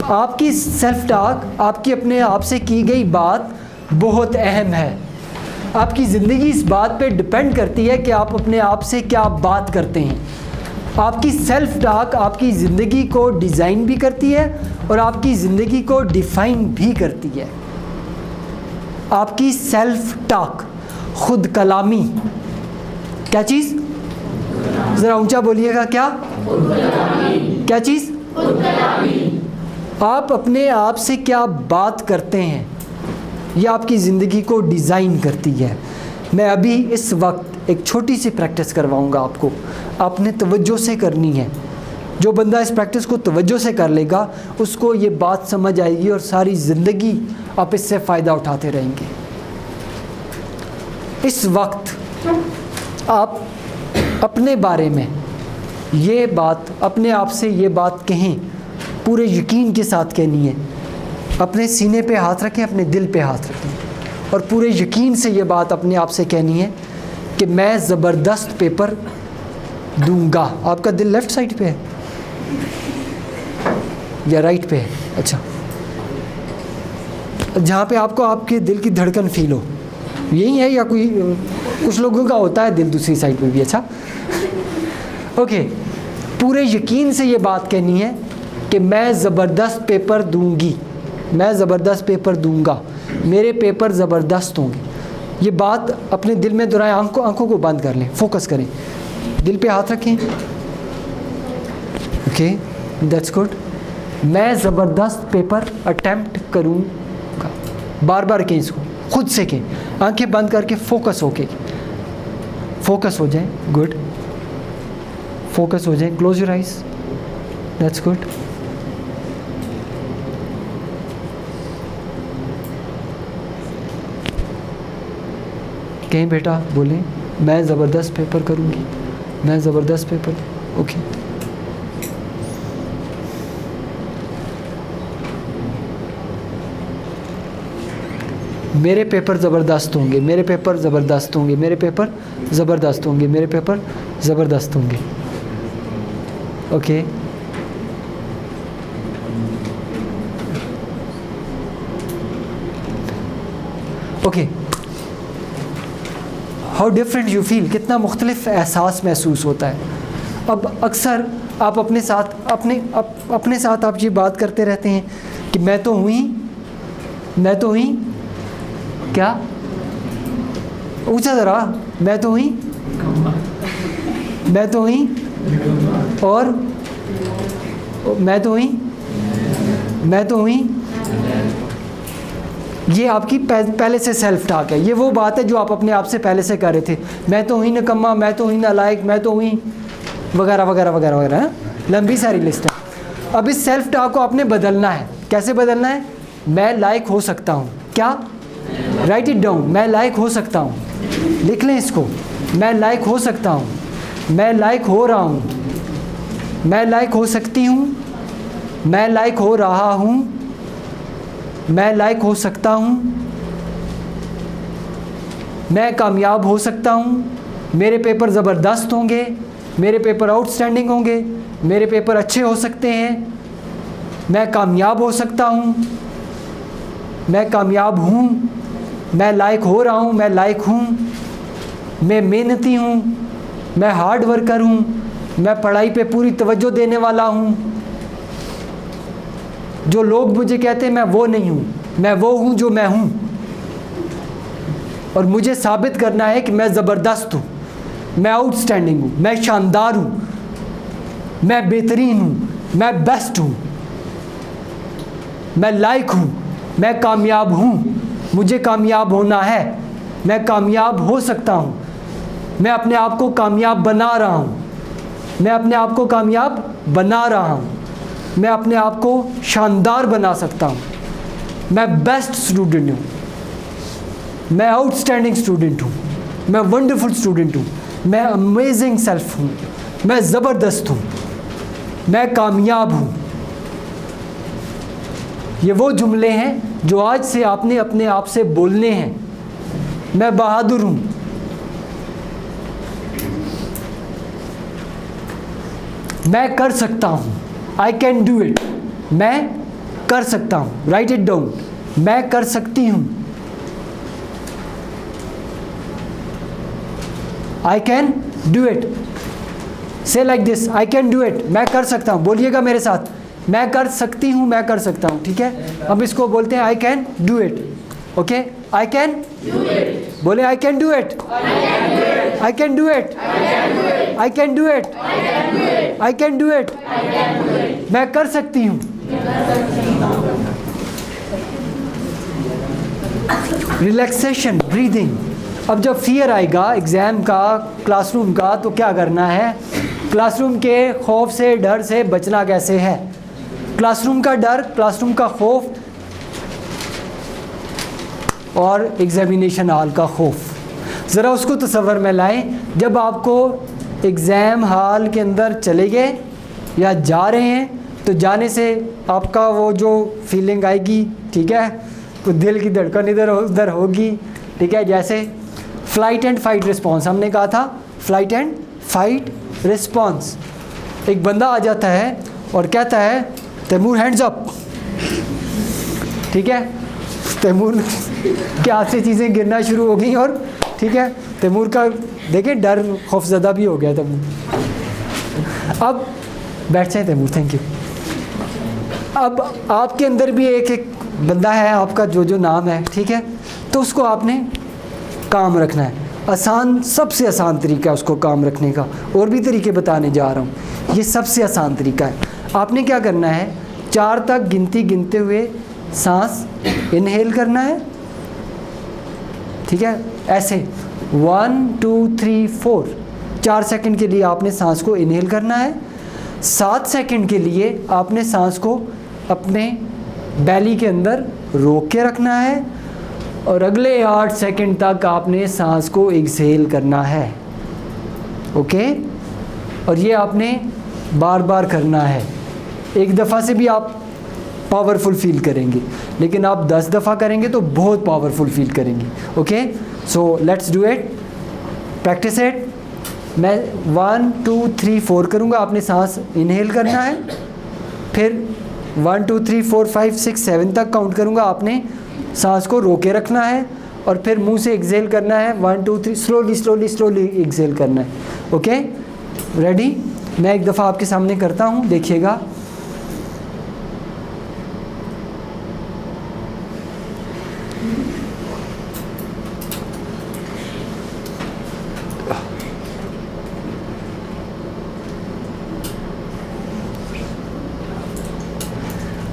आपकी self talk, आपकी अपने आप से की गई बात बहुत अहम है। आपकी ज़िंदगी इस बात पे डिपेंड करती है कि आप अपने आप से क्या बात करते हैं। आपकी सेल्फ टॉक आपकी ज़िंदगी को डिज़ाइन भी करती है और आपकी ज़िंदगी को डिफ़ाइन भी करती है। आपकी सेल्फ टॉक, खुद कलामी, क्या चीज़, ज़रा ऊंचा बोलिएगा, क्या चीज़? आप अपने आप से क्या बात करते हैं, यह आपकी ज़िंदगी को डिज़ाइन करती है। मैं अभी इस वक्त एक छोटी सी प्रैक्टिस करवाऊंगा आपको, आपने तवज्जो से करनी है। जो बंदा इस प्रैक्टिस को तवज्जो से कर लेगा उसको ये बात समझ आएगी और सारी ज़िंदगी आप इससे फ़ायदा उठाते रहेंगे। इस वक्त आप अपने बारे में ये बात, अपने आप से ये बात कहें, पूरे यकीन के साथ कहनी है। अपने सीने पे हाथ रखें, अपने दिल पे हाथ रखें और पूरे यकीन से ये बात अपने आप से कहनी है कि मैं ज़बरदस्त पेपर दूंगा। आपका दिल लेफ़्ट साइड पे है या राइट पे है? अच्छा, जहाँ पे आपको आपके दिल की धड़कन फील हो, यही है या कोई, कुछ लोगों का होता है दिल दूसरी साइड पे भी। अच्छा, ओके, पूरे यकीन से ये बात कहनी है कि मैं ज़बरदस्त पेपर दूंगी, मैं ज़बरदस्त पेपर दूंगा, मेरे पेपर ज़बरदस्त होंगे। ये बात अपने दिल में दोहराएं, आंखों को बंद कर लें, फोकस करें, दिल पे हाथ रखें। Okay, that's good. मैं ज़बरदस्त पेपर अटेम्प्ट करूँगा। बार बार कहें इसको, खुद से कहें, आंखें बंद करके फोकस होके, फोकस हो जाए। गुड, फोकस हो जाए। Close your eyes, that's good. कहीं बेटा बोलें, मैं ज़बरदस्त पेपर करूँगी, मैं ज़बरदस्त पेपर। ओके, मेरे पेपर ज़बरदस्त होंगे, मेरे पेपर ज़बरदस्त होंगे, मेरे पेपर ज़बरदस्त होंगे, मेरे पेपर ज़बरदस्त होंगे। Okay, okay, how different you feel, कितना मुख्तलिफ एहसास महसूस होता है। अब अक्सर आप अपने साथ आप ये बात करते रहते हैं कि मैं तो हुई, मैं तो हुई, क्या ऊंचा ज़रा, मैं तो हुई, मैं तो हुई, और मैं तो हुई, मैं तो हुई। ये आपकी पहले से सेल्फ टॉक है। ये वो बात है जो आप अपने आप से पहले से कर रहे थे, मैं तो हुई निकम्मा, मैं तो हुई नालायक, मैं तो हुई वगैरह वगैरह वगैरह वगैरह, लंबी सारी लिस्ट है। अब इस सेल्फ टॉक को आपने बदलना है। कैसे बदलना है? मैं लायक हो सकता हूँ, क्या, राइट इट डाउन, मैं लायक हो सकता हूँ, लिख लें इसको, मैं लायक हो सकता हूँ, मैं लायक हो रहा हूँ, मैं लायक हो सकती हूँ, मैं लायक हो रहा हूँ, मैं लायक हो सकता हूँ, मैं कामयाब हो सकता हूँ, मेरे पेपर ज़बरदस्त होंगे, मेरे पेपर आउटस्टैंडिंग होंगे, मेरे पेपर अच्छे हो सकते हैं, मैं कामयाब हो सकता हूँ, मैं कामयाब हूँ, मैं लायक हो रहा हूँ, मैं लायक हूँ, मैं मेहनती हूँ, मैं हार्ड वर्कर हूँ, मैं पढ़ाई पे पूरी तवज्जो देने वाला हूँ। जो लोग मुझे कहते हैं मैं वो नहीं हूँ, मैं वो हूँ जो मैं हूँ, और मुझे साबित करना है कि मैं ज़बरदस्त हूँ, मैं आउटस्टैंडिंग हूँ, मैं शानदार हूँ, मैं बेहतरीन हूँ, मैं बेस्ट हूँ, मैं लायक हूँ, मैं कामयाब हूँ, मुझे कामयाब होना है, मैं कामयाब हो सकता हूँ, मैं अपने आप को कामयाब बना रहा हूँ, मैं अपने आप को कामयाब बना रहा हूँ, मैं अपने आप को शानदार बना सकता हूँ, मैं बेस्ट स्टूडेंट हूँ, मैं आउटस्टैंडिंग स्टूडेंट हूँ, मैं वंडरफुल स्टूडेंट हूँ, मैं अमेजिंग सेल्फ हूँ, मैं ज़बरदस्त हूँ, मैं कामयाब हूँ। ये वो जुमले हैं जो आज से आपने अपने आप से बोलने हैं। मैं बहादुर हूँ, मैं कर सकता हूँ, आई कैन डू इट, मैं कर सकता हूँ, राइट इट डाउन, मैं कर सकती हूँ। आई कैन डू इट, से like this, I can do it, मैं कर सकता हूँ, बोलिएगा मेरे साथ, मैं कर सकती हूँ, मैं कर सकता हूँ, ठीक है। अब इसको बोलते हैं I can do it, okay, I can do it, बोले I can do it, I can do it, I can do it, I can do it, मैं कर सकती हूँ। Relaxation, breathing. अब जब फियर आएगा एग्ज़ाम का, क्लासरूम का, तो क्या करना है, क्लासरूम के खौफ से, डर से बचना कैसे है। क्लासरूम का डर, क्लासरूम का खौफ और एग्ज़ामिनेशन हॉल का खौफ, ज़रा उसको तसव्वुर में लाएं। जब आपको एग्ज़ाम हॉल के अंदर चले गए या जा रहे हैं, तो जाने से आपका वो जो फीलिंग आएगी, ठीक है, तो दिल की धड़कन इधर उधर होगी, ठीक है। जैसे फ़्लाइट एंड फाइट रिस्पॉन्स, हमने कहा था फ़्लाइट एंड फाइट रिस्पॉन्स। एक बंदा आ जाता है और कहता है तैमूर हैंड्स अप, ठीक है, तैमूर के हाथ से चीज़ें गिरना शुरू हो गई और ठीक है, तैमूर का देखें डर खौफज़दा भी हो गया तैमूर। अब बैठ जाए तैमूर, थैंक यू। अब आपके अंदर भी एक बंदा है आपका जो नाम है, ठीक है, तो उसको आपने काम रखना है। आसान, सबसे आसान तरीका है उसको काम रखने का, और भी तरीके बताने जा रहा हूँ, ये सबसे आसान तरीका है। आपने क्या करना है, 4 तक गिनती गिनते हुए सांस इनहेल करना है, ठीक है, ऐसे 1 2 3 4, 4 सेकंड के लिए आपने सांस को इनहेल करना है। 7 सेकंड के लिए आपने सांस को अपने बैली के अंदर रोक के रखना है, और अगले 8 सेकंड तक आपने सांस को एक्सहेल करना है, ओके। और ये आपने बार बार करना है। एक दफ़ा से भी आप पावरफुल फील करेंगे, लेकिन आप 10 दफ़ा करेंगे तो बहुत पावरफुल फील करेंगे, okay. So let's do it, practice it. मैं 1 2 3 4 करूँगा, आपने सांस इनहेल करना है, फिर 1 2 3 4 5 6 7 तक काउंट करूँगा, आपने सांस को रोके रखना है, और फिर मुंह से एक्सहेल करना है, 1 2 3, स्लोली स्लोली स्लोली एक्सहेल करना है, ओके। रेडी, मैं एक दफ़ा आपके सामने करता हूँ, देखिएगा।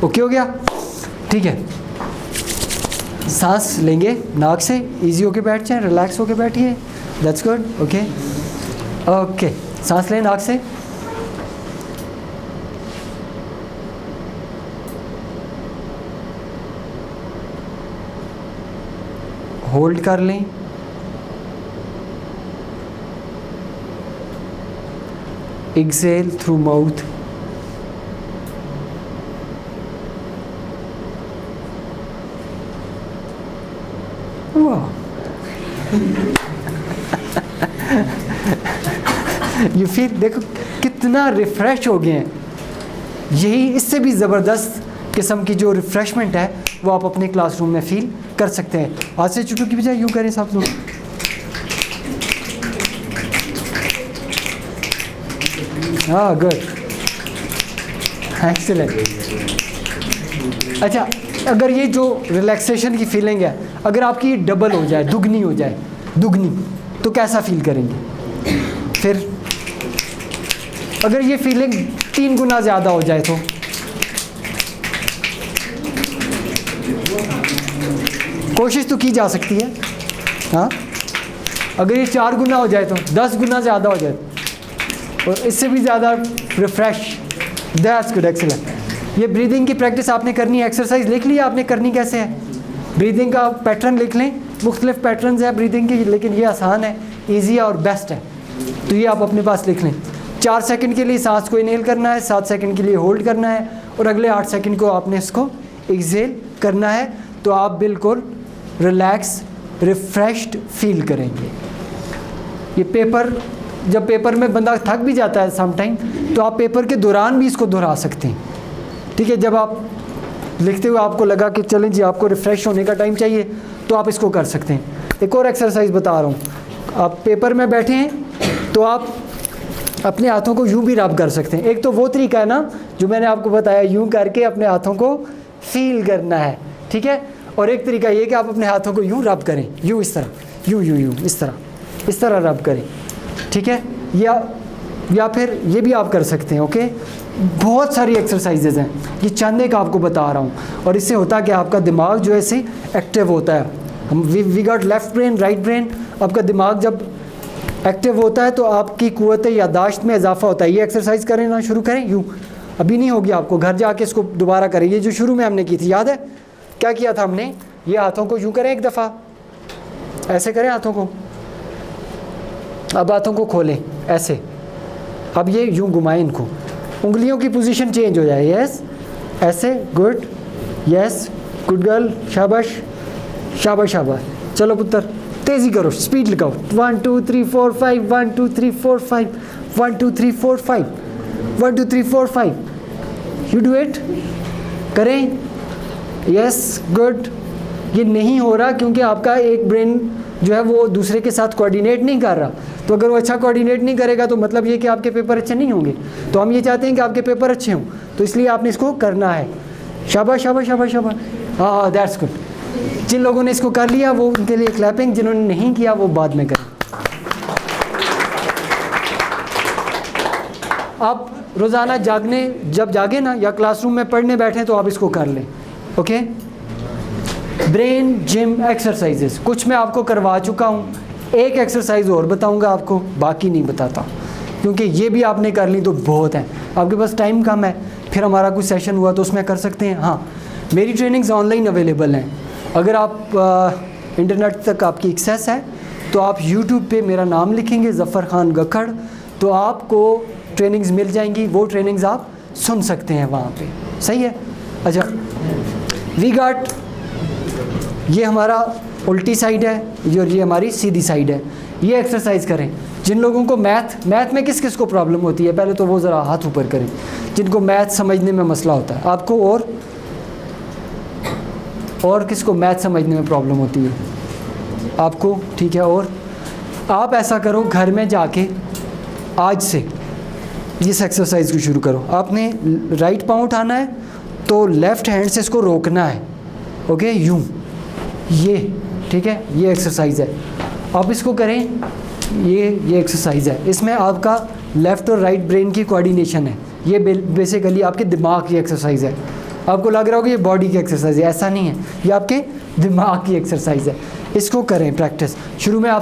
ओके हो गया, ठीक है। सांस लेंगे नाक से, इजी होके बैठ जाएं, रिलैक्स होके बैठिए, दैट्स गुड, ओके ओके। सांस लें नाक से, होल्ड कर लें, exhale through mouth, you feel, देखो कितना रिफ़्रेश हो गए हैं। यही इससे भी ज़बरदस्त किस्म की जो रिफ़्रेशमेंट है वो आप अपने क्लासरूम में फ़ील कर सकते हैं। हाथ से चुटू की बजाय यूँ करें सब लोग, हाँ गुड, एक्सीलेंट। अच्छा, अगर ये जो रिलैक्सेशन की फीलिंग है, अगर आपकी डबल हो जाए, दुगनी हो जाए, दुगनी, तो कैसा फील करेंगे। फिर अगर ये फीलिंग 3 गुना ज़्यादा हो जाए तो कोशिश तो की जा सकती है, हाँ। अगर ये 4 गुना हो जाए तो 10 गुना ज़्यादा हो जाए, और इससे भी ज़्यादा रिफ़्रेश, दैट्स गुड, एक्सीलेंट। ये ब्रीदिंग की प्रैक्टिस आपने करनी है, एक्सरसाइज लिख लिया आपने, करनी कैसे है, ब्रीदिंग का पैटर्न लिख लें। मुख्तलिफ पैटर्न है ब्रीदिंग की, लेकिन ये आसान है, ईजी है और बेस्ट है, तो ये आप अपने पास लिख लें। 4 सेकंड के लिए सांस को इनहेल करना है, 7 सेकंड के लिए होल्ड करना है, और अगले 8 सेकंड को आपने इसको एक्सहेल करना है। तो आप बिल्कुल रिलैक्स, रिफ़्रेश्ड फील करेंगे। ये पेपर, जब पेपर में बंदा थक भी जाता है सम टाइम, तो आप पेपर के दौरान भी इसको दोहरा सकते हैं, ठीक है। जब आप लिखते हुए आपको लगा कि चलें जी आपको रिफ़्रेश होने का टाइम चाहिए तो आप इसको कर सकते हैं। एक और एक्सरसाइज बता रहा हूँ, आप पेपर में बैठे हैं तो आप अपने हाथों को यूँ भी रब कर सकते हैं। एक तो वो तरीका है ना जो मैंने आपको बताया, यूँ करके अपने हाथों को फील करना है, ठीक है। और एक तरीका ये कि आप अपने हाथों को यूँ रब करें, यूँ इस तरह, यूँ यूँ यूँ इस तरह रब करें, ठीक है। या फिर ये भी आप कर सकते हैं, ओके। बहुत सारी एक्सरसाइजेज हैं, ये चंद एक आपको बता रहा हूँ। और इससे होता है कि आपका दिमाग जो है इसे एक्टिव होता है। हम we got left brain right brain, आपका दिमाग जब एक्टिव होता है तो आपकी क़ुव्वत यादाश्त में इजाफा होता है। ये एक्सरसाइज करें ना, शुरू करें यूँ, अभी नहीं होगी आपको, घर जाके इसको दोबारा करें। ये जो शुरू में हमने की थी, याद है क्या किया था हमने? ये हाथों को यूँ करें एक दफ़ा, ऐसे करें हाथों को, अब हाथों को खोलें ऐसे, अब ये यूँ घुमाएं इनको, उंगलियों की पोजीशन चेंज हो जाए, यस ऐसे, गुड, यस गुड गर्ल, शाबाश शाबाश शाबाश। चलो पुत्र तेज़ी करो, स्पीड लगाओ, 1 2 3 4 5, 1 2 3 4 5, 1 2 3 4 5, 1 2 3 4 5, यू डू इट, करें, यस गुड। ये नहीं हो रहा क्योंकि आपका एक ब्रेन जो है वो दूसरे के साथ कोऑर्डिनेट नहीं कर रहा। तो अगर वो अच्छा कोऑर्डिनेट नहीं करेगा तो मतलब ये कि आपके पेपर अच्छे नहीं होंगे। तो हम ये चाहते हैं कि आपके पेपर अच्छे हों, तो इसलिए आपने इसको करना है। शाबाश शाबाश शाबाश शाबाश, हाँ दैट्स गुड। जिन लोगों ने इसको कर लिया वो उनके लिए क्लैपिंग, जिन्होंने नहीं किया वो बाद में करें। आप रोज़ाना जब जागे ना या क्लासरूम में पढ़ने बैठें तो आप इसको कर लें, ओके। ब्रेन जिम एक्सरसाइजेस कुछ मैं आपको करवा चुका हूँ, एक एक्सरसाइज और बताऊँगा आपको, बाकी नहीं बताता क्योंकि ये भी आपने कर ली तो बहुत है। आपके पास टाइम कम है, फिर हमारा कुछ सेशन हुआ तो उसमें कर सकते हैं। हाँ, मेरी ट्रेनिंग्स ऑनलाइन अवेलेबल हैं। अगर आप इंटरनेट तक आपकी एक्सेस है तो आप यूट्यूब पे मेरा नाम लिखेंगे ज़फ़र खान गखड़, तो आपको ट्रेनिंग्स मिल जाएंगी। वो ट्रेनिंग्स आप सुन सकते हैं वहाँ पे, सही है। अच्छा, वी गॉट, ये हमारा उल्टी साइड है और ये हमारी सीधी साइड है। ये एक्सरसाइज करें। जिन लोगों को मैथ में किस किस को प्रॉब्लम होती है पहले तो वो ज़रा हाथ ऊपर करें, जिनको मैथ समझने में मसला होता है आपको, और किसको मैथ समझने में प्रॉब्लम होती है आपको, ठीक है। और आप ऐसा करो, घर में जाके आज से इस एक्सरसाइज को शुरू करो। आपने राइट पाँव उठाना है तो लेफ़्ट हैंड से इसको रोकना है, ओके, यूँ, ये ठीक है। ये एक्सरसाइज है, आप इसको करें। ये एक्सरसाइज है, इसमें आपका लेफ़्ट और राइट ब्रेन की कोऑर्डिनेशन है। ये बेसिकली आपके दिमाग की एक्सरसाइज है। आपको लग रहा होगा ये बॉडी की एक्सरसाइज है, ऐसा नहीं है, ये आपके दिमाग की एक्सरसाइज है। इसको करें प्रैक्टिस। शुरू में आप